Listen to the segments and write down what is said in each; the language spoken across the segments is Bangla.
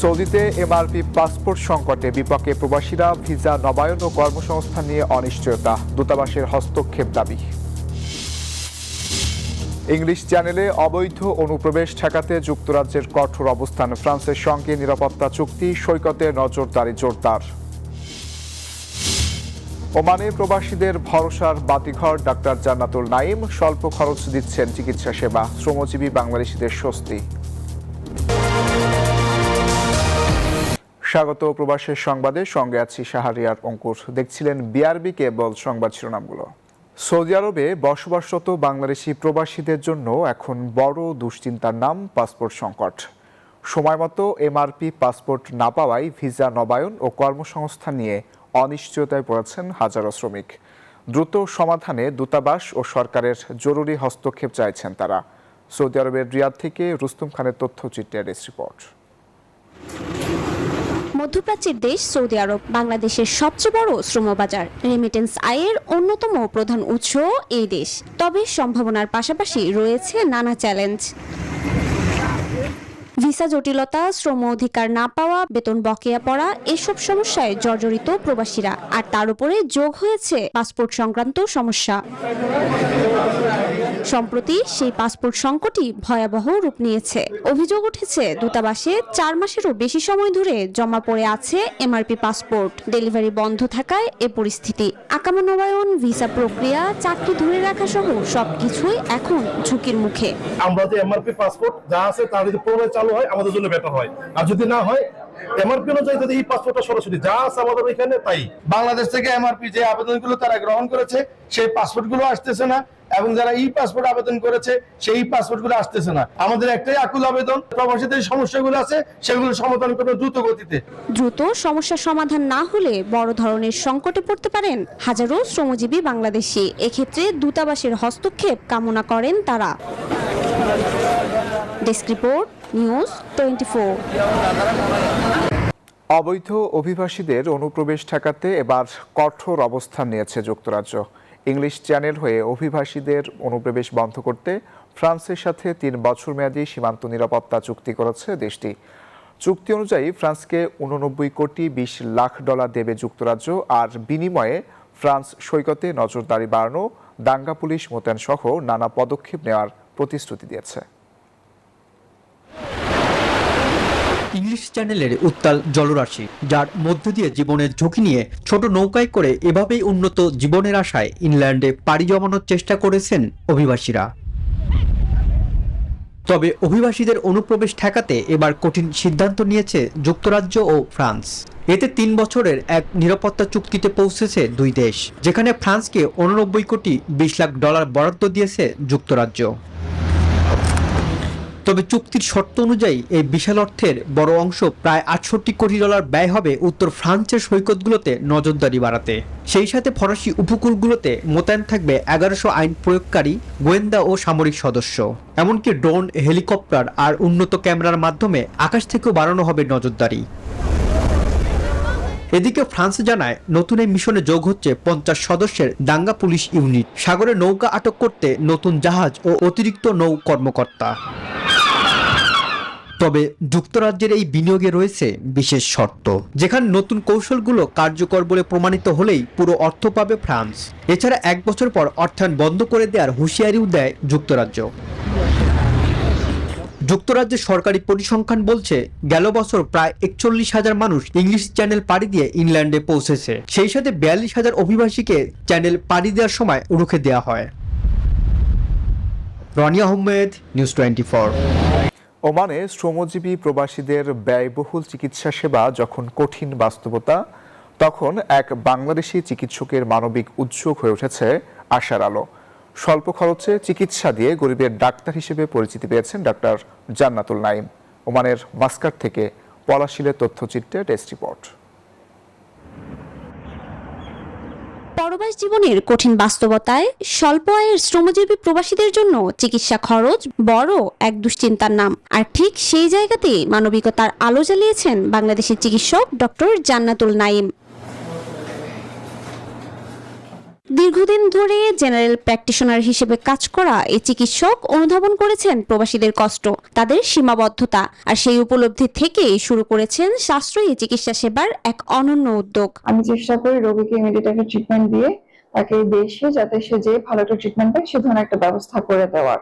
সৌদিতে এমআরপি পাসপোর্ট সংকটে বিপাকে প্রবাসীরা। ভিসা নবায়ন ও কর্মসংস্থান নিয়ে অনিশ্চয়তা, দূতাবাসের হস্তক্ষেপ দাবি। ইংলিশ চ্যানেলে অবৈধ অনুপ্রবেশ ঠেকাতে যুক্তরাজ্যের কঠোর অবস্থান। ফ্রান্সের সঙ্গে নিরাপত্তা চুক্তি সৈকতে নজরদারি জোরদার। ওমানে প্রবাসীদের ভরসার বাতিঘর ডাক্তার জান্নাতুল নাইম। স্বল্প খরচ দিচ্ছেন চিকিৎসা সেবা, শ্রমজীবী বাংলাদেশিদের স্বস্তি। স্বাগত প্রবাসের সংবাদে, সঙ্গে আছি শাহরিয়ার অঙ্কুর। দেখছিলেন বিআরবি কেবল। সংবাদ শিরোনামগুলো। সৌদি আরবে বসবাসরত বাংলাদেশি প্রবাসীদের জন্য এখন বড় দুশ্চিন্তার নাম পাসপোর্ট সংকট। সময়মতো এমআরপি পাসপোর্ট না পাওয়ায় ভিসা নবায়ন ও কর্মসংস্থান নিয়ে অনিশ্চয়তায় পড়েছেন হাজারো শ্রমিক। দ্রুত সমাধানে দূতাবাস ও সরকারের জরুরি হস্তক্ষেপ চাইছেন তারা। সৌদি আরবের রিয়াদ থেকে রুস্তুম খানের তথ্যচিত্রের রিপোর্ট। মধ্যপ্রাচ্যের দেশ সৌদি আরব বাংলাদেশের সবচেয়ে বড় শ্রমবাজার। রেমিটেন্স আয়ের অন্যতম প্রধান উৎস এই দেশ। তবে সম্ভাবনার পাশাপাশি রয়েছে নানা চ্যালেঞ্জ। ভিসা জটিলতা, শ্রম অধিকার না পাওয়া, বেতন বকেয়া পড়া, এসব সমস্যায় জর্জরিত প্রবাসীরা। আর তার উপরে যোগ হয়েছে পাসপোর্ট সংক্রান্ত সমস্যা। সম্প্রতি সেই পাসপোর্ট সংকটই ভয়াবহ রূপ নিয়েছে। অভিযোগ উঠেছে দূতাবাসে 4 মাসেরও বেশি সময় ধরে জমা পড়ে আছে এমআরপি পাসপোর্ট। ডেলিভারি বন্ধ থাকায় এ পরিস্থিতি। আকামা নবায়ন, ভিসা প্রক্রিয়া, চাকরি ধরে রাখা সহ সবকিছুই এখন ঝুঁকির মুখে। আমরা যে এমআরপি পাসপোর্ট যা আছে তার যদি পুনরায় চালু হয় আমাদের জন্য বেটার হয়, আর যদি না হয় এমআরপি অনুযায়ী যদি এই পাসপোর্টটা সরাসরি যা আছে আমাদের এখানে তাই। বাংলাদেশ থেকে এমআরপি যে আবেদনগুলো তারা গ্রহণ করেছে সেই পাসপোর্টগুলো আসতেছে না, এবং যারা ই পাসপোর্ট আবেদন করেছে সেই পাসপোর্টগুলো আসতেছে না। আমাদের একটাই আকুল আবেদন, প্রবাসীদের সমস্যাগুলো আছে সেগুলো সমাধান করতে দ্রুত গতিতে। দ্রুত সমস্যার সমাধান না হলে বড় ধরনের সংকটে পড়তে পারেন হাজারো শ্রমজীবী বাংলাদেশি। এক্ষেত্রে দূতাবাসের হস্তক্ষেপ কামনা করেন তারা। Desk report, news 24। অবৈধ অভিবাসীদের অনুপ্রবেশ ঠেকাতে এবার কঠোর অবস্থান নিয়েছে যুক্তরাজ্য। ইংলিশ চ্যানেল হয়ে অভিবাসীদের অনুপ্রবেশ বন্ধ করতে ফ্রান্সের সাথে 3 বছর মেয়াদী সীমান্ত নিরাপত্তা চুক্তি করেছে দেশটি। চুক্তি অনুযায়ী ফ্রান্সকে 89 কোটি 20 লাখ ডলার দেবে যুক্তরাজ্য, আর বিনিময়ে ফ্রান্স সৈকতে নজরদারি বাড়ানো, দাঙ্গা পুলিশ মোতায়েন সহ নানা পদক্ষেপ নেওয়ার প্রতিশ্রুতি দিয়েছে। ইংলিশ চ্যানেলের উত্তাল জলরাশি, যার মধ্য দিয়ে জীবনের ঝুঁকি নিয়ে ছোট নৌকায় করে এভাবেই উন্নত জীবনের আশায় ইংল্যান্ডে পাড়ি জমানোর চেষ্টা করেছেন অভিবাসীরা। তবে অভিবাসীদের অনুপ্রবেশ ঠেকাতে এবার কঠিন সিদ্ধান্ত নিয়েছে যুক্তরাজ্য ও ফ্রান্স। এতে 3 বছরের এক নিরাপত্তা চুক্তিতে পৌঁছেছে দুই দেশ, যেখানে ফ্রান্সকে 89 কোটি 20 লাখ ডলার বরাদ্দ দিয়েছে যুক্তরাজ্য। তবে চুক্তির শর্ত অনুযায়ী এই বিশাল অর্থের বড় অংশ, প্রায় 68 কোটি ডলার ব্যয় হবে উত্তর ফ্রান্সের সৈকতগুলোতে নজরদারি বাড়াতে। সেই সাথে ফরাসি উপকূলগুলোতে মোতায়েন থাকবে 1100 আইন প্রয়োগকারী, গোয়েন্দা ও সামরিক সদস্য। এমনকি ড্রোন, হেলিকপ্টার আর উন্নত ক্যামেরার মাধ্যমে আকাশ থেকেও বাড়ানো হবে নজরদারি। এদিকে ফ্রান্স জানায়, নতুন এই মিশনে যোগ হচ্ছে 50 সদস্যের দাঙ্গা পুলিশ ইউনিট, সাগরে নৌকা আটক করতে নতুন জাহাজ ও অতিরিক্ত নৌ কর্মকর্তা। তবে যুক্তরাজ্যের এই বিনিয়োগে রয়েছে বিশেষ শর্ত, যেখানে নতুন কৌশলগুলো কার্যকর বলে প্রমাণিত হলেই পুরো অর্থ পাবে ফ্রান্স। এছাড়া 1 বছর পর অর্থায়ন বন্ধ করে দেওয়ার হুঁশিয়ারিও দেয় যুক্তরাজ্য। যুক্তরাজ্যের সরকারি পরিসংখ্যান বলছে, গেল বছর প্রায় 41,000 মানুষ ইংলিশ চ্যানেল পাড়ি দিয়ে ইংল্যান্ডে পৌঁছেছে। সেই সাথে 42,000 অভিবাসীকে চ্যানেল পাড়ি দেওয়ার সময় রুখে দেওয়া হয়। রনি আহমেদ, নিউজ 24। ওমানে শ্রমজীবী প্রবাসীদের ব্যয়বহুল চিকিৎসা সেবা যখন কঠিন বাস্তবতা, তখন এক বাংলাদেশি চিকিৎসকের মানবিক উদ্যোগ হয়ে উঠেছে আশার আলো। স্বল্প খরচে চিকিৎসা দিয়ে গরিবের ডাক্তার হিসেবে পরিচিতি পেয়েছেন ডাক্তার জান্নাতুল নাইম। ওমানের মাস্কাট থেকে পলাশিলের তথ্যচিত্রে ডেস্ক রিপোর্ট। পরবাস জীবনের কঠিন বাস্তবতায় স্বল্প আয়ের শ্রমজীবী প্রবাসীদের জন্য চিকিৎসা খরচ বড় এক দুশ্চিন্তার নাম। আর ঠিক সেই জায়গাতেই মানবিকতার আলো জ্বালিয়েছেন বাংলাদেশের চিকিৎসক ডক্টর জান্নাতুল নাইম। দীর্ঘদিন ধরে জেনারেল প্র্যাকটিশনার হিসেবে কাজ করা এই চিকিৎসক অনুধাবন করেছেন প্রবাসীদের কষ্ট, তাদের সীমাবদ্ধতা, আর সেই উপলব্ধি থেকেই শুরু করেছেন সাশ্রয়ী চিকিৎসা সেবার এক অনন্য উদ্যোগ। আমি চেষ্টা করি রোগীকে ইমিডিয়েট একটা ট্রিটমেন্ট দিয়ে তাকে দেশে যাতে সে যে ভালো একটা ট্রিটমেন্ট পায় সে ধরনের একটা ব্যবস্থা করে দেওয়ার,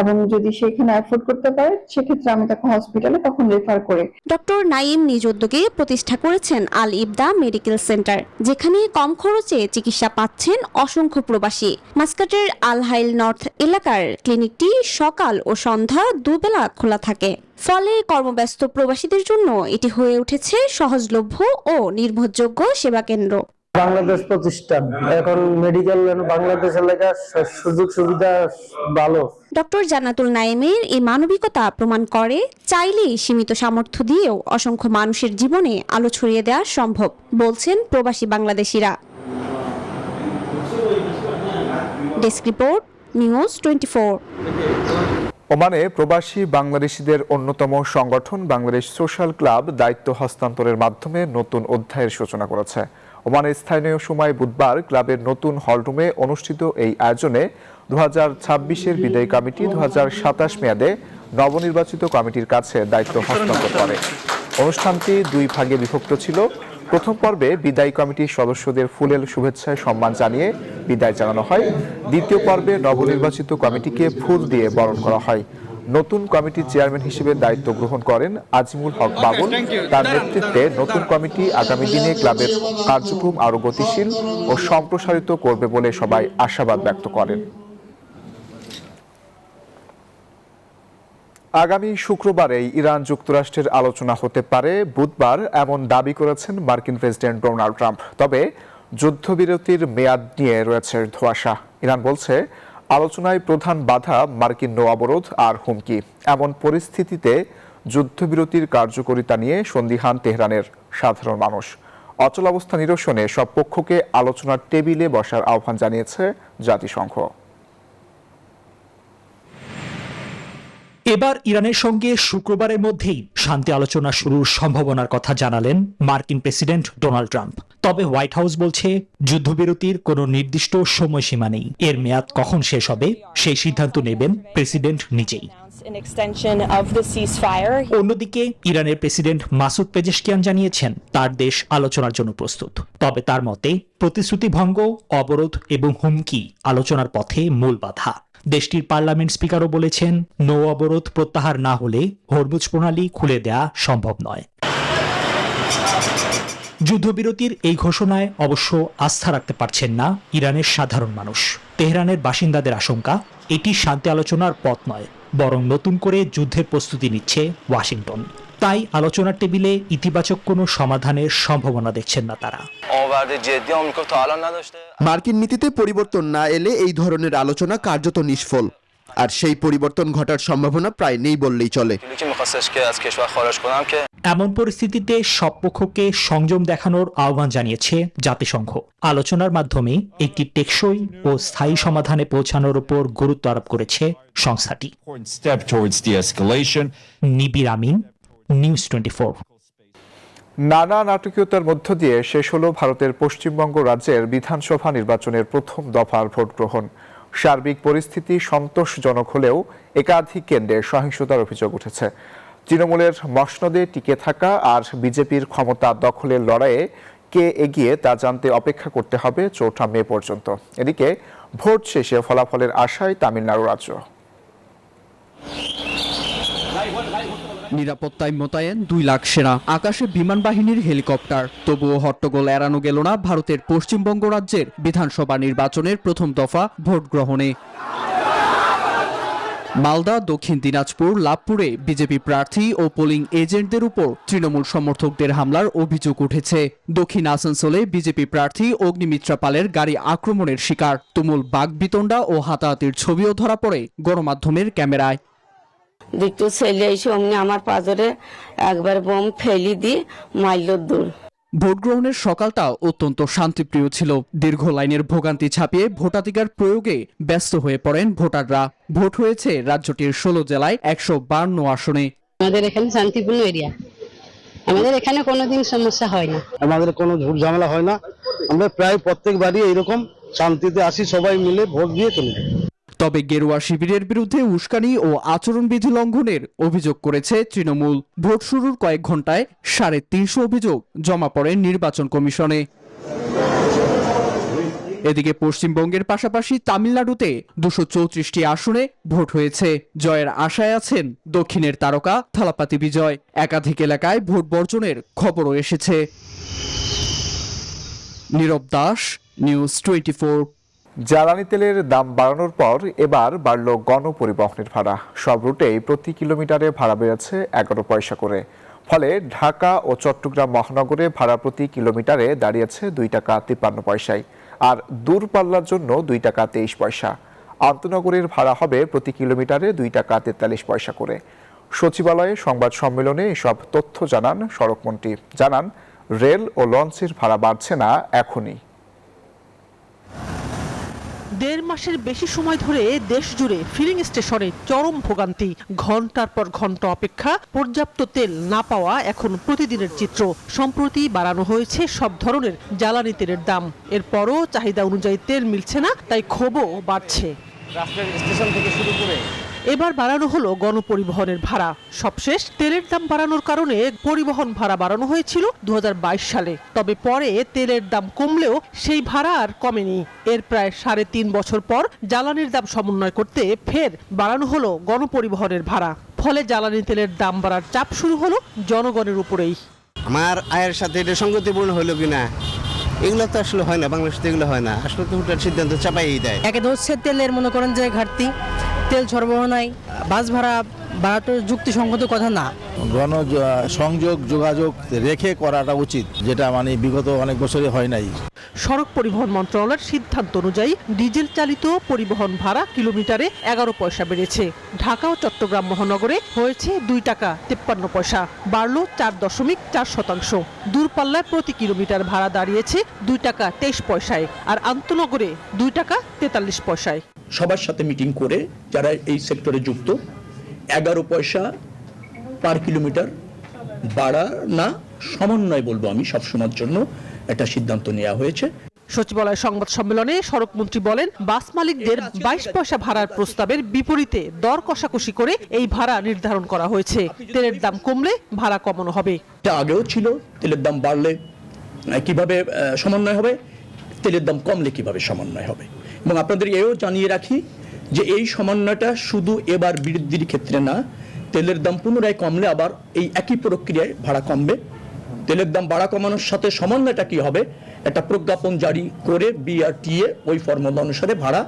এবং যদি সেখানে অ্যাফোর্ড করতে পারে সেক্ষেত্রে আমি তাকে হসপিটালে তখন রেফার করে। ডক্টর নাইম নিজ উদ্যোগে প্রতিষ্ঠা করেছেন আল ইবদা মেডিকেল সেন্টার, যেখানে কম খরচে চিকিৎসা পাচ্ছেন অসংখ্য প্রবাসী। মাস্কাটের আল হাইল নর্থ এলাকার ক্লিনিকটি সকাল ও সন্ধ্যা দুবেলা খোলা থাকে, ফলে কর্মব্যস্ত প্রবাসীদের জন্য এটি হয়ে উঠেছে সহজলভ্য ও নির্ভরযোগ্য সেবা কেন্দ্র। বাংলাদেশ প্রতিষ্ঠান, এখন মেডিকেল বাংলাদেশ এলাকার সুযোগ সুবিধা ভালো। ডক্টর জান্নাতুল নাইমের এই মানবিকতা প্রমাণ করে চাইলেই সীমিত সামর্থ্য দিয়েও অসংখ্য মানুষের জীবনে আলো ছড়িয়ে দেওয়া সম্ভব, বলছেন প্রবাসী বাংলাদেশিরা। Desk report, news 24। ওমানে প্রবাসী বাংলাদেশিদের অন্যতম সংগঠন বাংলাদেশ সোশ্যাল ক্লাব দায়িত্ব হস্তান্তরের মাধ্যমে নতুন অধ্যায়ের সূচনা করেছে। ওমানের স্থানীয় সময় বুধবার ক্লাবের নতুন হলরুমে অনুষ্ঠিত এই আয়োজনে 2026-এর বিদায়ী কমিটি 2027 মেয়াদে নবনির্বাচিত কমিটির কাছে দায়িত্ব হস্তান্তর করে। অনুষ্ঠানটি দুই ভাগে বিভক্ত ছিল। প্রথম পর্বে বিদায়ী কমিটির সদস্যদের ফুলেল শুভেচ্ছায় সম্মান জানিয়ে বিদায় জানানো হয়। দ্বিতীয় পর্বে নবনির্বাচিত কমিটিকে ফুল দিয়ে বরণ করা হয়। নতুন কমিটির চেয়ারম্যান হিসেবে দায়িত্ব গ্রহণ করেন আজিমুল হক বাবুল। তার নেতৃত্বে নতুন কমিটি আগামী দিনে ক্লাবের কার্যক্রম আরও গতিশীল ও সম্প্রসারিত করবে বলে সবাই আশাবাদ ব্যক্ত করেন। আগামী শুক্রবারে ইরান যুক্তরাষ্ট্রের আলোচনা হতে পারে বুধবার, এমন দাবি করেছেন মার্কিন প্রেসিডেন্ট ডোনাল্ড ট্রাম্প। তবে যুদ্ধবিরতির মেয়াদ নিয়ে রয়েছে ধোঁয়াশা। ইরান বলছে আলোচনায় প্রধান বাধা মার্কিন নৌ অবরোধ আর হুমকি। এমন পরিস্থিতিতে যুদ্ধবিরতির কার্যকারিতা নিয়ে সন্দিহান তেহরানের সাধারণ মানুষ। অচলাবস্থা নিরসনে সব পক্ষকে আলোচনার টেবিলে বসার আহ্বান জানিয়েছে জাতিসংঘ। এবার ইরানের সঙ্গে শুক্রবারের মধ্যেই শান্তি আলোচনা শুরুর সম্ভাবনার কথা জানালেন মার্কিন প্রেসিডেন্ট ডোনাল্ড ট্রাম্প। তবে হোয়াইট হাউস বলছে যুদ্ধবিরতির কোনো নির্দিষ্ট সময়সীমা নেই। এর মেয়াদ কখন শেষ হবে সেই সিদ্ধান্ত নেবেন প্রেসিডেন্ট নিজেই। অন্যদিকে ইরানের প্রেসিডেন্ট মাসুদ পেজেশকিয়ান জানিয়েছেন তার দেশ আলোচনার জন্য প্রস্তুত। তবে তার মতে প্রতিশ্রুতি ভঙ্গ, অবরোধ এবং হুমকি আলোচনার পথে মূল বাধা। দেশটির পার্লামেন্ট স্পিকারও বলেছেন নৌ অবরোধ প্রত্যাহার না হলে হরমুজ প্রণালী খুলে দেয়া সম্ভব নয়। যুদ্ধবিরতির এই ঘোষণায় অবশ্য আস্থা রাখতে পারছেন না ইরানের সাধারণ মানুষ। তেহরানের বাসিন্দাদের আশঙ্কা এটি শান্তি আলোচনার পথ নয়, বরং নতুন করে যুদ্ধের প্রস্তুতি নিচ্ছে ওয়াশিংটন। তাই আলোচনার টেবিলে ইতিবাচক কোনো সমাধানের সম্ভাবনা দেখছেন না তারা। মার্কিন নীতিতে পরিবর্তন না এলে এই ধরনের আলোচনা কার্যত নিষ্ফল, আর সেই পরিবর্তন ঘটার সম্ভাবনা প্রায় নেই বললেই চলে। এমন পরিস্থিতিতে সব পক্ষকে সংযম দেখানোর আহ্বান জানিয়েছে জাতিসংঘ। আলোচনার মাধ্যমে একটি টেকসই ও স্থায়ী সমাধানে পৌঁছানোর উপর গুরুত্ব আরোপ করেছে সংস্থাটি। নিবির আমিন, নিউজ 24। নানা নাটকীয়তার মধ্য দিয়ে শেষ হলো ভারতের পশ্চিমবঙ্গ রাজ্যের বিধানসভা নির্বাচনের প্রথম দফার ভোট গ্রহণ। সার্বিক পরিস্থিতি সন্তোষজনক হলেও একাধিক কেন্দ্রে সহিংসতার অভিযোগ উঠেছে। তৃণমূলের মসনদে টিকে থাকা আর বিজেপির ক্ষমতা দখলের লড়াইয়ে কে এগিয়ে তা জানতে অপেক্ষা করতে হবে 4 মে পর্যন্ত। এদিকে ভোট শেষে ফলাফলের আশায় তামিলনাড়ু রাজ্য। নিরাপত্তায় মোতায়েন 2 লাখ সেনা, আকাশে বিমান বাহিনীর হেলিকপ্টার। তবুও হট্টগোল এড়ানো গেল না ভারতের পশ্চিমবঙ্গ রাজ্যের বিধানসভা নির্বাচনের প্রথম দফা ভোট গ্রহণে। মালদা, দক্ষিণ দিনাজপুর, লাভপুরে বিজেপি প্রার্থী ও পোলিং এজেন্টদের উপর তৃণমূল সমর্থকদের হামলার অভিযোগ উঠেছে। দক্ষিণ আসানসোলে বিজেপি প্রার্থী অগ্নিমিত্রা পালের গাড়ি আক্রমণের শিকার। তুমুল বাগবিতণ্ডা ও হাতাহাতির ছবিও ধরা পড়ে গণমাধ্যমের ক্যামেরায়। দুটো ছেলে এসে অমনি আমার পাজরে একবার বোম ফেলি দিয়ে মাইল দূর। ভোট গ্রহণের সকালটা অত্যন্ত শান্তিপ্রিয় ছিল। দীর্ঘ লাইনের ভোগান্তি ছাপিয়ে ভোটাধিকার প্রয়োগে ব্যস্ত হয়ে পড়েন ভোটাররা। ভোট হয়েছে রাজ্যটির 16 জেলায় 152 আসনে। আমাদের এখানে শান্তিপূর্ণ এরিয়া, আমাদের এখানে কোনোদিন সমস্যা হয় না, আমাদের কোনো ঝুট ঝামেলা হয় না। আমরা প্রায় প্রত্যেকবারই এইরকম শান্তিতে আসি, সবাই মিলে ভোট দিয়ে চলে যাই। তবে গেরুয়া শিবিরের বিরুদ্ধে উস্কানি ও আচরণবিধি লঙ্ঘনের অভিযোগ করেছে তৃণমূল। ভোট শুরুর কয়েক ঘন্টায় 350 অভিযোগ জমা পড়ে নির্বাচন কমিশনে। এদিকে পশ্চিমবঙ্গের পাশাপাশি তামিলনাড়ুতে 234টি আসনে ভোট হয়েছে। জয়ের আশায় আছেন দক্ষিণের তারকা থালাপাতি বিজয়। একাধিক এলাকায় ভোট বর্জনের খবরও এসেছে। নীরব দাস, নিউজ 24। জ্বালানি তেলের দাম বাড়ানোর পর এবার বাড়ল গণপরিবহনের ভাড়া। সব রুটেই প্রতি কিলোমিটারে ভাড়া বেড়েছে 11 পয়সা করে। ফলে ঢাকা ও চট্টগ্রাম মহানগরে ভাড়া প্রতি কিলোমিটারে দাঁড়িয়েছে 2 টাকা 53 পয়সায়, আর দূরপাল্লার জন্য 2 টাকা 23 পয়সা। আন্তনগরের ভাড়া হবে প্রতি কিলোমিটারে 2 টাকা 43 পয়সা করে। সচিবালয়ে সংবাদ সম্মেলনে এসব তথ্য জানান সড়কমন্ত্রী। জানান, রেল ও লঞ্চের ভাড়া বাড়ছে না এখনই। 1.5 মাসের বেশি সময় ধরে দেশ জুড়ে ফিলিং স্টেশনে চরম ভোগান্তি। ঘন্টার পর ঘন্টা অপেক্ষা, পর্যাপ্ত তেল না পাওয়া এখন প্রতিদিনের চিত্র। সম্প্রতি বাড়ানো হয়েছে সব ধরনের জ্বালানি তেলের দাম। এরপরও চাহিদা অনুযায়ী তেল মিলছে না, তাই ক্ষোভও বাড়ছে। স্টেশন থেকে শুরু করে এবার বাড়ানো হলো গণপরিবহনের ভাড়া। সবশেষ তেলের দাম বাড়ানোর কারণে পরিবহন ভাড়া বাড়ানো হয়েছিল 2022 সালে। তবে পরে তেলের দাম কমলেও সেই ভাড়া আর কমেনি। এর প্রায় 3.5 বছর পর জ্বালানির দাম সমন্বয় করতে ফের বাড়ানো হলো গণপরিবহনের ভাড়া। ফলে জ্বালানি তেলের দাম বাড়ার চাপ শুরু হলো জনগণের উপরেই। আমার আয়ের সাথে এটা সঙ্গতিপূর্ণ হলো কিনা, এগুলো তো আসলে হয় না, বাংলাদেশে এগুলো হয় না। আসলে তো হুটার সিদ্ধান্ত চাপাই দেয়। একে তো হচ্ছে তেলের মনে করেন যে ঘাটতি, তেল সরবরাহ নাই, বাস ভাড়া বাড়াটা যুক্তিসঙ্গত কথা না। সংযোগ যোগাযোগ রেখে করাটা উচিত, যেটা মানে বিগত অনেক বছরে হয় নাই। সড়ক পরিবহন মন্ত্রণালয়ের সিদ্ধান্ত অনুযায়ী ডিজেল চালিত পরিবহন ভাড়া কিলোমিটারে 11 পয়সা বেড়েছে। ঢাকা ও চট্টগ্রাম মহানগরে হয়েছে 2 টাকা 53 পয়সা, বাড়ল 4.4%। দূরপাল্লায় প্রতি কিলোমিটার ভাড়া দাঁড়িয়েছে 2 টাকা 23 পয়সায়, আর আন্তনগরে 2 টাকা 43 পয়সায়। সবার সাথে মিটিং করে যারা এই সেক্টরে যুক্ত 11 পয়সা পার কিলোমিটার বাড়া না সমন্বয় বলবো আমি সবসময়ের জন্য একটা সিদ্ধান্ত নেওয়া হয়েছে। সচিবালয় সংবাদ সম্মেলনে সড়কমন্ত্রী বলেন, বাস মালিকদের 22 পয়সা ভাড়ার প্রস্তাবের বিপরীতে দর কষাকষি করে এই ভাড়া নির্ধারণ করা হয়েছে। তেলের দাম কমলে ভাড়া কমানো হবে। এটা আগেও ছিল, তেলের দাম বাড়লে কিভাবে সমন্বয় হবে, তেলের দাম কমলে কিভাবে সমন্বয় হবে। এবং আপনাদের এও জানিয়ে রাখি যে এই সমন্বয়টা শুধু এবার বৃদ্ধির ক্ষেত্রে না, তেলের দাম পুনরায় কমলে আবার এই একই প্রক্রিয়ায় ভাড়া কমবে। তেলের দাম বাড়া কমানোর সাথে সমন্বয়টা কি হবে, একটা প্রজ্ঞাপন জারি করে বিআরটিএ ওই ফর্মুলা অনুসারে ভাড়া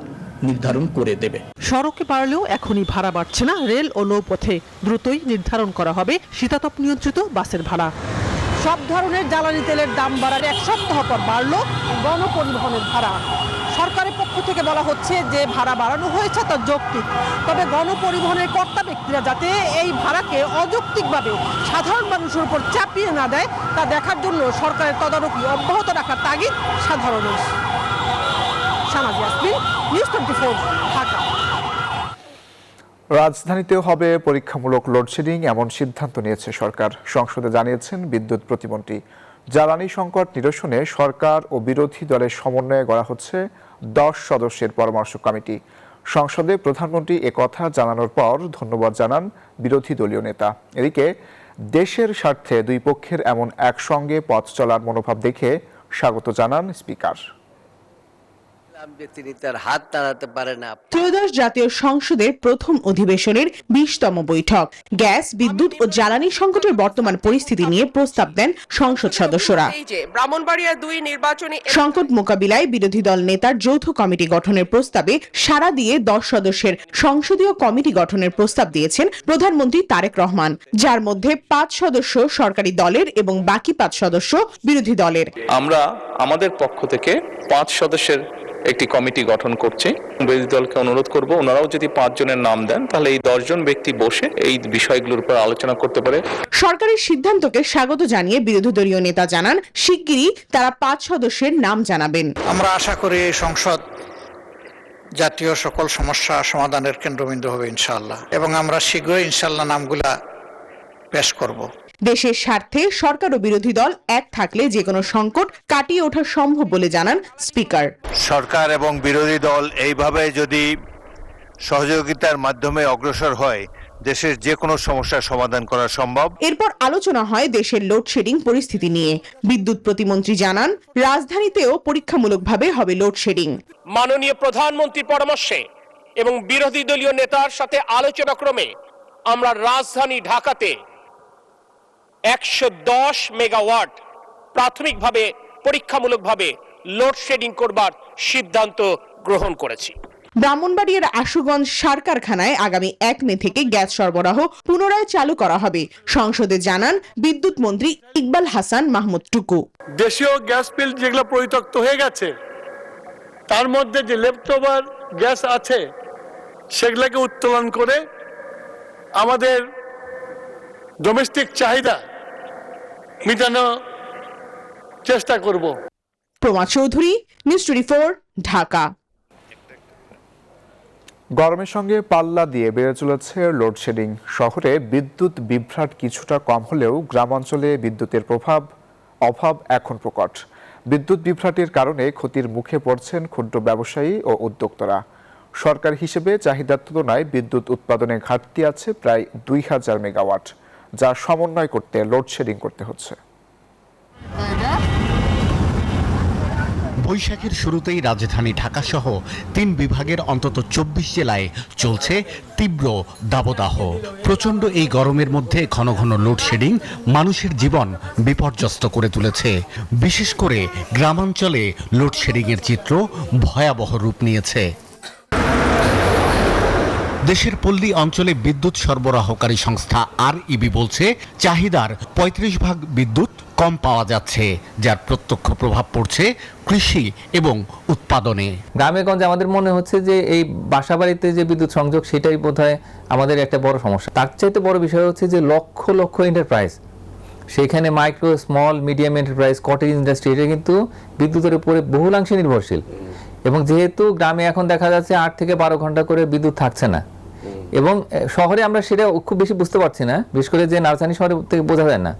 নির্ধারণ করে দেবে। সড়কে বাড়লেও এখনই ভাড়া বাড়ছে না রেল ও নৌপথে। দ্রুতই নির্ধারণ করা হবে শীতাতপ নিয়ন্ত্রিত বাসের ভাড়া। সব ধরনের জ্বালানি তেলের দাম বাড়ার 1 সপ্তাহ পর বাড়ল গণপরিবহনের ভাড়া। সরকারের পক্ষ থেকে বলা হচ্ছে যে ভাড়া বাড়ানো হয়েছে তা যৌক্তিক। তবে গণপরিবহনের কর্তা ব্যক্তিরা যাতে এই ভাড়াকে অযৌক্তিকভাবে সাধারণ মানুষের উপর চাপিয়ে না দেয় তা দেখার জন্য সরকারের তদারকি অব্যাহত রাখার তাগিদ সাধারণের। সানাজি আসমিন, নিউজ 24, ঢাকা। রাজধানীতেও হবে পরীক্ষামূলক লোডশেডিং, এমন সিদ্ধান্ত নিয়েছে সরকার। সংসদে জানিয়েছেন বিদ্যুৎ প্রতিমন্ত্রী। জ্বালানি সংকট নিরসনে সরকার ও বিরোধী দলের সমন্বয়ে গড়া হচ্ছে 10 সদস্যের পরামর্শ কমিটি। সংসদে প্রধানমন্ত্রী একথা জানানোর পর ধন্যবাদ জানান বিরোধী দলীয় নেতা। এদিকে দেশের স্বার্থে দুই পক্ষের এমন একসঙ্গে পথ চলার মনোভাব দেখে স্বাগত জানান স্পিকার। হাত তাড়াতে পারে না। ত্রয়োদশ জাতীয় সংসদের প্রথম অধিবেশনের 20তম বৈঠক। গ্যাস, বিদ্যুৎ ও জ্বালানি সংকটের বর্তমান পরিস্থিতি নিয়ে প্রস্তাব দেন সংসদ সদস্যরা। ব্রাহ্মণবাড়িয়া 2 নির্বাচনী সংকট মোকাবিলায় বিরোধী দল নেতার যৌথ কমিটি গঠনের প্রস্তাবে সাড়া দিয়ে 10 সদস্যের সংসদীয় কমিটি গঠনের প্রস্তাব দিয়েছেন প্রধানমন্ত্রী তারেক রহমান, যার মধ্যে 5 সদস্য সরকারি দলের এবং বাকি 5 সদস্য বিরোধী দলের। আমরা আমাদের পক্ষ থেকে 5 সদস্যের একটি কমিটি গঠন করছি। বিরোধী দলকে অনুরোধ করব, ওনারাও যদি 5 জনের নাম দেন তাহলে এই 10 জন ব্যক্তি বসে এই বিষয়গুলোর উপর আলোচনা করতে পারে। সরকারের সিদ্ধান্তকে স্বাগত জানিয়ে বিরোধী দলীয় নেতা জানান, শিগগিরই তারা 5 সদস্যের নাম জানাবেন। আমরা আশা করি সংসদ জাতীয় সকল সমস্যা সমাধানের কেন্দ্রবিন্দু হবে ইনশাআল্লাহ, এবং আমরা শীঘ্রই ইনশাআল্লাহ নামগুলা পেশ করব। দেশের স্বার্থে সরকার ও বিরোধী দল এক থাকলে যে কোনো সংকট কাটিয়ে ওঠা সম্ভব বলে জানান স্পিকার। সরকার এবং বিরোধী দল এইভাবে যদি সহযোগিতার মাধ্যমে অগ্রসর হয়, দেশের যে কোনো সমস্যার সমাধান করা সম্ভব। এরপর আলোচনা হয় দেশের লোডশেডিং পরিস্থিতি নিয়ে। বিদ্যুৎ প্রতিমন্ত্রী জানান, রাজধানীতেও পরীক্ষামূলকভাবে হবে লোডশেডিং। মাননীয় প্রধানমন্ত্রীর পরামর্শে এবং বিরোধী দলীয় নেতার সাথে আলোচনা ক্রমে আমরা রাজধানী ঢাকাতে 110 মেগাওয়াট প্রাথমিকভাবে পরীক্ষামূলকভাবে লোডশেডিং করবার সিদ্ধান্ত গ্রহণ করেছি। ব্রাহ্মণবাড়িয়ার আশুগঞ্জ সার কারখানায় আগামী 1 মে থেকে গ্যাস সরবরাহ পুনরায় চালু করা হবে। সংসদে জানান বিদ্যুৎ মন্ত্রী ইকবাল হাসান মাহমুদ টুকু। দেশীয় গ্যাস ফিল্ড যেগুলো পরিত্যক্ত হয়ে গেছে, তার মধ্যে যে লেফটওভার গ্যাস আছে সেগুলোকে উত্তোলন করে আমাদের ডোমেস্টিক চাহিদা মেটানোর চেষ্টা করব। প্রমা চৌধুরী, নিউজ 24, ঢাকা। গরমের সঙ্গে পাল্লা দিয়ে বেড়ে চলেছে লোডশেডিং। শহরে বিদ্যুৎ বিভ্রাট কিছুটা কম হলেও গ্রামাঞ্চলে বিদ্যুতের অভাব এখন প্রকট। বিদ্যুৎ বিভ্রাটের কারণে ক্ষতির মুখে পড়ছেন ক্ষুদ্র ব্যবসায়ী ও উদ্যোক্তারা। সরকার হিসেবে চাহিদার তুলনায় বিদ্যুৎ উৎপাদনে ঘাটতি আছে প্রায় 2000 মেগাওয়াট, যা সমন্বয় করতে লোডশেডিং করতে হচ্ছে। বৈশাখের শুরুতেই রাজধানী ঢাকাসহ 3 বিভাগের অন্তত 24 জেলায় চলছে তীব্র দাবদাহ। প্রচণ্ড এই গরমের মধ্যে ঘন ঘন লোডশেডিং মানুষের জীবন বিপর্যস্ত করে তুলেছে। বিশেষ করে গ্রামাঞ্চলে লোডশেডিংয়ের চিত্র ভয়াবহ রূপ নিয়েছে। দেশের পল্লী অঞ্চলে বিদ্যুৎ সরবরাহকারী সংস্থা REB বলছে, চাহিদার 35% বিদ্যুৎ কম পাওয়া যাচ্ছে, যার প্রত্যক্ষ প্রভাব পড়ছে কৃষি এবং উৎপাদনে। গ্রামে গঞ্জে আমাদের মনে হচ্ছে যে এই বাসাবাড়িতে যে বিদ্যুৎ সংযোগ সেটাই বোধহয় আমাদের একটা বড় সমস্যা। তার চাইতে বড় বিষয় হচ্ছে যে লক্ষ লক্ষ এন্টারপ্রাইজ, সেখানে micro, small, medium enterprise, cottage industry, এটা কিন্তু বিদ্যুতের উপরে বহুলাংশে নির্ভরশীল। এবং যেহেতু গ্রামে এখন দেখা যাচ্ছে 8 থেকে 12 ঘন্টা করে বিদ্যুৎ থাকছে না, এবং শহরে আমরা সেটা খুব বেশি বুঝতে পারছি না, বিশেষ করে যে রাজধানী শহরে থেকে বোঝা যায় না,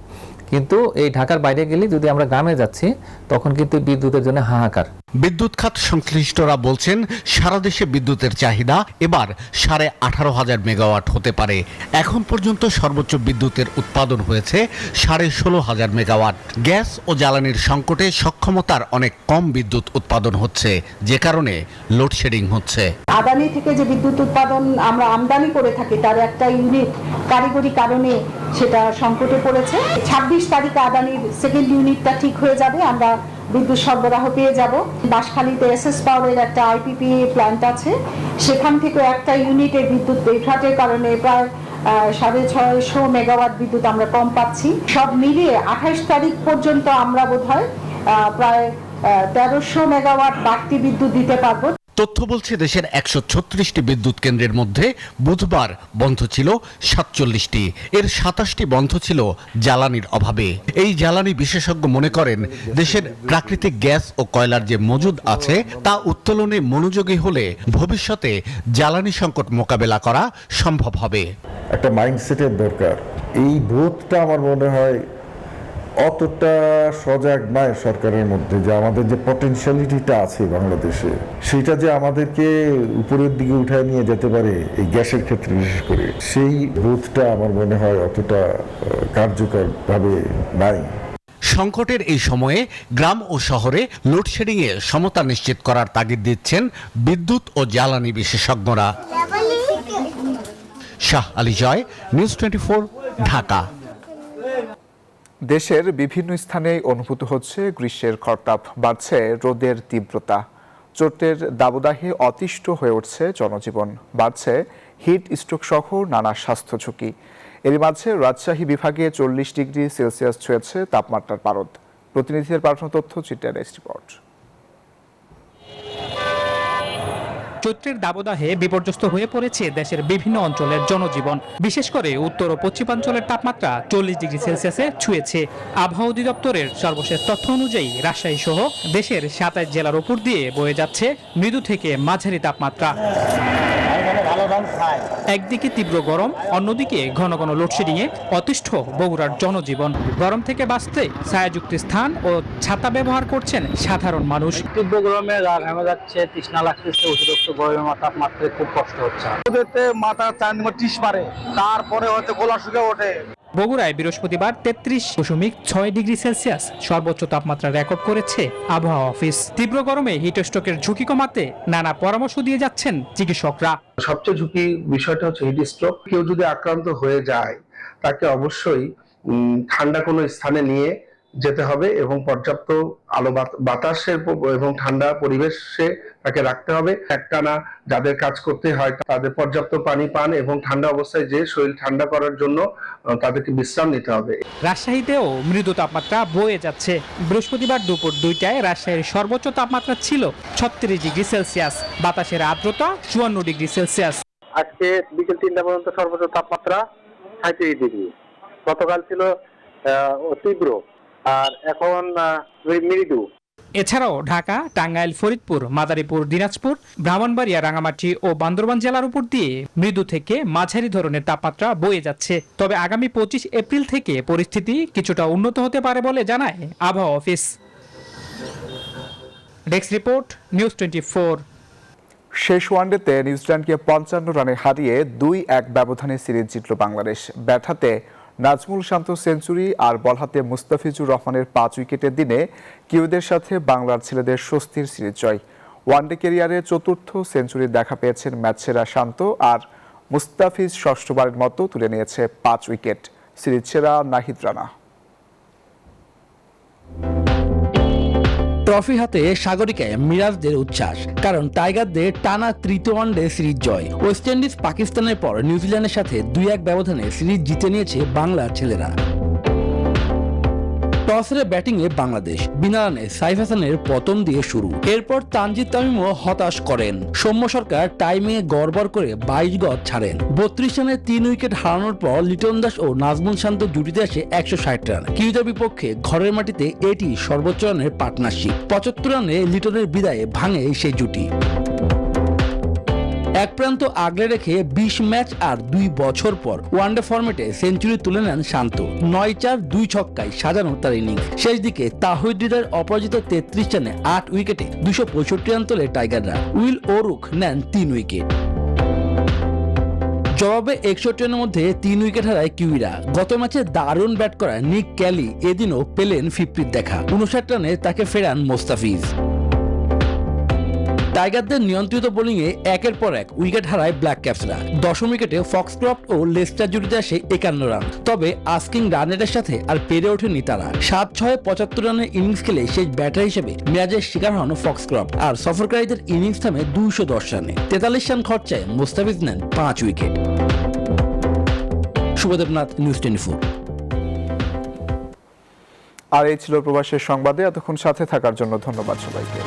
কিন্তু এই ঢাকার বাইরে গেলে যদি আমরা গ্রামে যাচ্ছি তখন কিন্তু বিদ্যুতের জন্য হাহাকার। বিদ্যুৎ খাত সংশ্লিষ্টরা বলছেন, সারা দেশে বিদ্যুতের চাহিদা এবার 18,500 মেগাওয়াট হতে পারে। এখন পর্যন্ত সর্বোচ্চ বিদ্যুতের উৎপাদন হয়েছে 16,500 মেগাওয়াট। গ্যাস ও জ্বালানির সংকটে সক্ষমতার অনেক কম বিদ্যুৎ উৎপাদন হচ্ছে, যে কারণে লোডশেডিং হচ্ছে। আদানি থেকে যে বিদ্যুৎ উৎপাদন আমরা আমদানি করে থাকি তার একটা ইউনিট কারিগরি কারণে সেটা সংকটে পড়েছে। 26 তারিখে আদানির সেকেন্ড ইউনিটটা ঠিক হয়ে যাবে, আমরা বিদ্যুৎ সরবরাহ পেয়ে যাব। বাঁশখালীতে SS পাওয়ারের একটা IPP প্ল্যান্ট আছে, সেখান থেকে একটা ইউনিটের বিদ্যুৎ বিভ্রাটের কারণে প্রায় 650 মেগাওয়াট বিদ্যুৎ আমরা কম পাচ্ছি। সব মিলিয়ে 28 তারিখ পর্যন্ত আমরা বোধহয় প্রায় 1300 মেগাওয়াট বাড়তি বিদ্যুৎ দিতে পারবো। তথ্য বলছে, দেশের 136টি বিদ্যুৎ কেন্দ্রের মধ্যে বুধবার বন্ধ ছিল 47টি। এর 27টি বন্ধ ছিল জ্বালানির অভাবে। এই জ্বালানি বিশেষজ্ঞ মনে করেন, দেশের প্রাকৃতিক গ্যাস ও কয়লার যে মজুদ আছে তা উত্তোলনে মনোযোগী হলে ভবিষ্যতে জ্বালানি সংকট মোকাবেলা করা সম্ভব হবে। একটা মাইন্ডসেটের দরকার। এই বোধটা আমার মনে হয় অতটা সজাগ নয় সরকারের মধ্যে, যে আমাদের যে পটেনশিয়ালিটিটা আছে বাংলাদেশে, সেটা যে আমাদেরকে উপরের দিকে উঠায় নিয়ে যেতে পারে এই গ্যাসের ক্ষেত্রে বিশেষ করে, সেই বোধটা আমার মনে হয় অতটা কার্যকরভাবে নাই। সংকটের এই সময়ে গ্রাম ও শহরে লোডশেডিংয়ে সমতা নিশ্চিত করার তাগিদ দিচ্ছেন বিদ্যুৎ ও জ্বালানি বিশেষজ্ঞরা। শাহ আলী জয়, নিউজ 24, ঢাকা। দেশের বিভিন্ন স্থানে অনুভূত হচ্ছে গ্রীষ্মের খরতাপ, বাড়ছে রোদের তীব্রতা, চোটের দাবদাহে অতিষ্ঠ হয়ে উঠছে জনজীবন, বাড়ছে হিট স্ট্রোক সহ নানা স্বাস্থ্য ঝুঁকি। এর মাঝে রাজশাহী বিভাগে 40 ডিগ্রি সেলসিয়াস ছুঁয়েছে তাপমাত্রার পারদ। প্রতিনিধিদের পাঠানো তথ্য, চিত্রের রিপোর্ট। চৈত্রের দাবদাহে বিপর্যস্ত হয়ে পড়েছে দেশের বিভিন্ন অঞ্চলের জনজীবন। বিশেষ করে উত্তর ও পশ্চিমাঞ্চলের তাপমাত্রা 40 ডিগ্রি সেলসিয়াসে ছুঁয়েছে। আবহাওয়া অধিদপ্তরের সর্বশেষ তথ্য অনুযায়ী রাজশাহী সহ দেশের 27 জেলার উপর দিয়ে বয়ে যাচ্ছে মৃদু থেকে মাঝারি তাপমাত্রা। একদিকে তীব্র গরম, অন্যদিকে ঘন ঘন লোডশেডিংয়ে অতিষ্ঠ বগুড়ার জনজীবন। গরম থেকে বাঁচতে ছায়াযুক্ত স্থান ও ছাতা ব্যবহার করছেন সাধারণ মানুষ। তীব্র গরমে গা ঘামে যাচ্ছে, তৃষ্ণা লাগতেছে, অতিরিক্ত গরমের তাপমাত্রায় খুব কষ্ট হচ্ছে। মাথা টিস মারে, তারপরে হয়তো গলা শুকে ওঠে। বগুড়ায় বৃহস্পতিবার 33.6 ডিগ্রি সেলসিয়াস সর্বোচ্চ তাপমাত্রা রেকর্ড করেছে আবহাওয়া অফিস। তীব্র গরমে হিটস্ট্রোকের ঝুঁকি কমাতে নানা পরামর্শ দিয়ে যাচ্ছেন চিকিৎসকরা। সবচেয়ে ঝুঁকি বিষয়টা হচ্ছে হিট স্ট্রোক। কেউ যদি আক্রান্ত হয়ে যায় তাকে অবশ্যই ঠান্ডা কোনো স্থানে নিয়ে যেতে হবে এবং পর্যাপ্ত আলো বাতাসের এবং ঠান্ডা পরিবেশে তাকে রাখতে হবে। একটানা যাদের কাজ করতে হয় তাদের পর্যাপ্ত পানি পান এবং ঠান্ডা অবস্থায় যে শরীর ঠান্ডা করার জন্য তাদেরকে বিশ্রাম নিতে হবে। রাজশাহীতেও মৃদু তাপমাত্রা বয়ে যাচ্ছে। বৃহস্পতিবার দুপুর 2টায় রাজশাহীর সর্বোচ্চ তাপমাত্রা ছিল 36 ডিগ্রি সেলসিয়াস, বাতাসের আর্দ্রতা 54 ডিগ্রি সেলসিয়াস। আজকে বিকেল 3টা পর্যন্ত সর্বোচ্চ তাপমাত্রা 37 ডিগ্রি। গতকাল ছিল তীব্র, আর এখন মৃদু। এছাড়াও ঢাকা, টাঙ্গাইল, ফরিদপুর, মাদারীপুর, দিনাজপুর, ব্রাহ্মণবাড়িয়া, রাঙামাটি ও বান্দরবান জেলার উপর দিয়ে মৃদু থেকে মাঝারি ধরনের তাপমাত্রা বয়ে যাচ্ছে। তবে আগামী 25 এপ্রিল থেকে পরিস্থিতি কিছুটা উন্নত হতে পারে বলে জানায় আবহাওয়া অফিস। Desk report, news 24। শেষ ওয়ানডেতে নিউজিল্যান্ডকে 55 রানে হারিয়ে 2-1 ব্যবধানে সিরিজ জিতল বাংলাদেশ। ব্যাট হাতে নাজমুল শান্ত সেঞ্চুরি আর বল হাতে মুস্তাফিজুর রহমানের 5 উইকেটের দিনে কিউদের সাথে বাংলার ছেলেদের স্বস্তির সিরিজ জয়। ওয়ানডে ক্যারিয়ারে 4র্থ সেঞ্চুরির দেখা পেয়েছেন ম্যাচ সেরা শান্ত, আর মুস্তাফিজ ষষ্ঠবারের মতো তুলে নিয়েছে 5 উইকেট। সিরিজ সেরা নাহিদ রানা। ট্রফি হাতে সাগরিকায় মিরাজদের উচ্ছ্বাস, কারণ টাইগারদের টানা তৃতীয় ওয়ানডে সিরিজ জয়। ওয়েস্ট ইন্ডিজ পাকিস্তানের পর নিউজিল্যান্ডের সাথে 2-1 ব্যবধানে সিরিজ জিতে নিয়েছে বাংলার ছেলেরা। টস হেরে ব্যাটিংয়ে বাংলাদেশ, বিনা রানে সাইফ হাসানের পতন দিয়ে শুরু। এরপর তানজিদ তামিমও হতাশ করেন। সৌম্য সরকার টাইমে গড়বড় করে 22 গজ ছাড়েন। 32 রানে 3 উইকেট হারানোর পর লিটন দাস ও নাজমুল শান্ত জুটিতে আসে 160 রান। কিউদের বিপক্ষে ঘরের মাটিতে এটি সর্বোচ্চ রানের পার্টনারশিপ। 75 রানে লিটনের বিদায়ে ভাঙে সেই জুটি। এক প্রান্ত আগলে রেখে 20 ম্যাচ আর 2 বছর পর ওয়ানডে ফরম্যাটে সেঞ্চুরি তুলে নেন শান্ত। 9-4 2 ছক্কায় সাজানো তার ইনিংস। শেষ দিকে তাহিদ হৃদয়ের অপরাজিত 33 রানে 8 উইকেটে 265 রান তোলে টাইগাররা। উইল ওরুক নেন 3 উইকেট। জবাবে 61 রানের মধ্যে 3 উইকেট হারায় কিউইরা। গত ম্যাচে দারুণ ব্যাট করা নিক ক্যালি এদিনও পেলেন 50 দেখা। 59 রানে তাকে ফেরান মোস্তাফিজ। টাইগারদের নিয়ন্ত্রিত বোলিংয়ে একের পর এক উইকেট হারায় ব্ল্যাক ক্যাপসরা। 10ম উইকেটে ফক্সক্রফট ও লেস্টার জুটিতে আসে 51 রান। তবে আস্কিং রানেটের সাথে আর পেরে ওঠেনি তারা। 7-6 75 রানের ইনিংস খেলে শেষ ব্যাটার হিসেবে মিরাজের শিকার হন ফক্সক্রফট, আর সফরকারীদের ইনিংস থামে 210 রানে। 43 রান খরচায় মুস্তাফিজ নেন 5 উইকেট। শুভদেবনাথ, নিউজ 24। আর এই ছিল প্রবাসের সংবাদে। এতক্ষণ সাথে থাকার জন্য ধন্যবাদ সবাইকে।